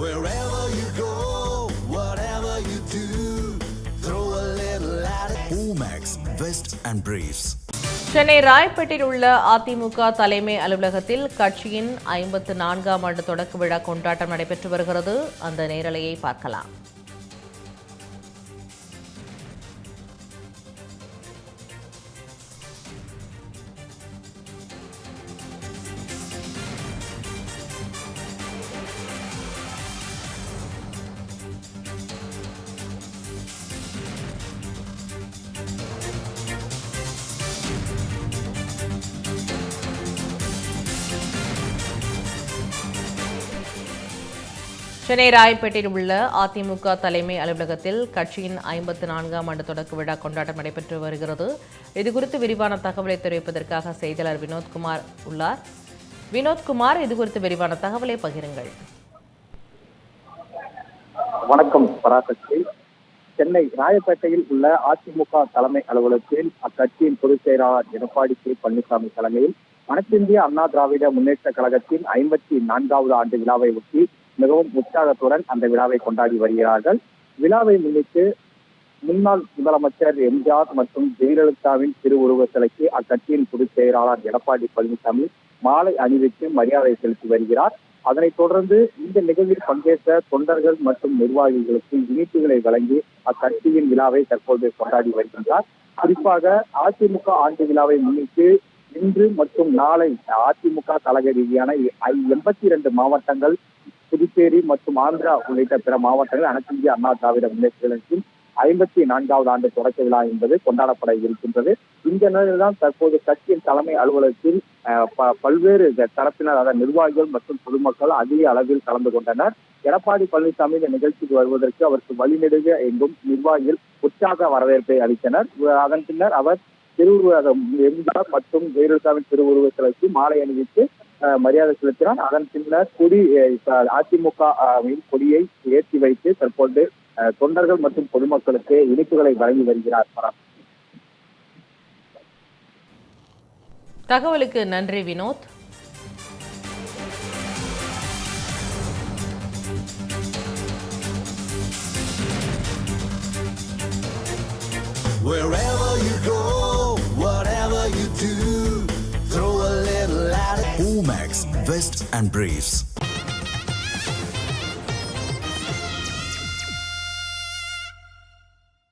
Wherever you go, whatever you do, throw a little at it. Omax, Vest and Briefs. Chennai ராயப்பேட்டையில் உள்ள அதிமுக தலைமை அலுவலகத்தில் கட்சியின் 54ஆம் ஆண்டு தொடக்க விழா கொண்டாட்டம் நடைபெற்று வருகிறது. அந்த நேரலையை பார்க்கலாம். சென்னை ராயப்பேட்டையில் உள்ள அதிமுக தலைமை அலுவலகத்தில் கட்சியின் 54ஆம் ஆண்டு தொடக்க விழா கொண்டாட்டம் நடைபெற்று வருகிறது. இதுகுறித்து விரிவான தகவலை தெரிவிப்பதற்காக செய்தியாளர் வினோத்குமார் உள்ளார். வினோத்குமார், இதுகுறித்து விரிவான தகவலை பகிருங்கள். வணக்கம் பராசக்தி. சென்னை ராயப்பேட்டையில் உள்ள அதிமுக தலைமை அலுவலகத்தில் அக்கட்சியின் பொதுச் செயலாளர் எடப்பாடி கே பழனிசாமி தலைமையில் அனைத்திந்திய அண்ணா திராவிட முன்னேற்ற கழகத்தின் 54வது ஆண்டு விழாவை ஒட்டி மிகவும் உற்சாகத்துடன் அந்த விழாவை கொண்டாடி வருகிறார்கள். விழாவை முன்னிட்டு முன்னாள் முதலமைச்சர் எம்ஜிஆர் மற்றும் ஜெயலலிதாவின் திருவுருவ சிலைக்கு அக்கட்சியின் பொதுச் செயலாளர் எடப்பாடி பழனிசாமி மாலை அணிவித்து மரியாதை செலுத்தி வருகிறார். அதனைத் தொடர்ந்து இந்த நிகழ்வில் பங்கேற்ற தொண்டர்கள் மற்றும் நிர்வாகிகளுக்கு இனிப்புகளை வழங்கி அக்கட்சியின் விழாவை தற்போது கொண்டாடி வருகின்றார். குறிப்பாக அதிமுக ஆண்டு விழாவை முன்னிட்டு இன்று மற்றும் நாளை அதிமுக கழக ரீதியான 82 மாவட்டங்கள், புதுச்சேரி மற்றும் ஆந்திரா உள்ளிட்ட பிற மாவட்டங்கள் அனைத்து இந்திய அண்ணா திராவிட முன்னேற்ற கழகத்தின் 54வது ஆண்டு தொடக்க விழா என்பது கொண்டாடப்பட இருக்கின்றது. இந்த நிலையில்தான் தற்போது கட்சியின் தலைமை அலுவலகத்தில் பல்வேறு தரப்பினர், அதாவது நிர்வாகிகள் மற்றும் பொதுமக்கள் அதிக அளவில் கலந்து கொண்டனர். எடப்பாடி பழனிசாமி இந்த நிகழ்ச்சிக்கு வருவதற்கு அவருக்கு வழிநெடுக எங்கும் நிர்வாகிகள் உற்சாக வரவேற்பை அளித்தனர். அதன் பின்னர் அவர் எம்ஜிஆர் மற்றும் ஜெயலலிதாவின் திருவுருவ சிலைக்கு மாலை அணிவித்து மரியாதை செலுத்தினார். அதன் பின்னர் அதிமுக கொடியை ஏற்றி வைத்து தற்போது தொண்டர்கள் மற்றும் பொதுமக்களுக்கு இனிப்புகளை வழங்கி வருகிறார். தகவலுக்கு நன்றி Vinod. Wherever you go, whatever you do, throw a little at it. Omax, Vest and Briefs.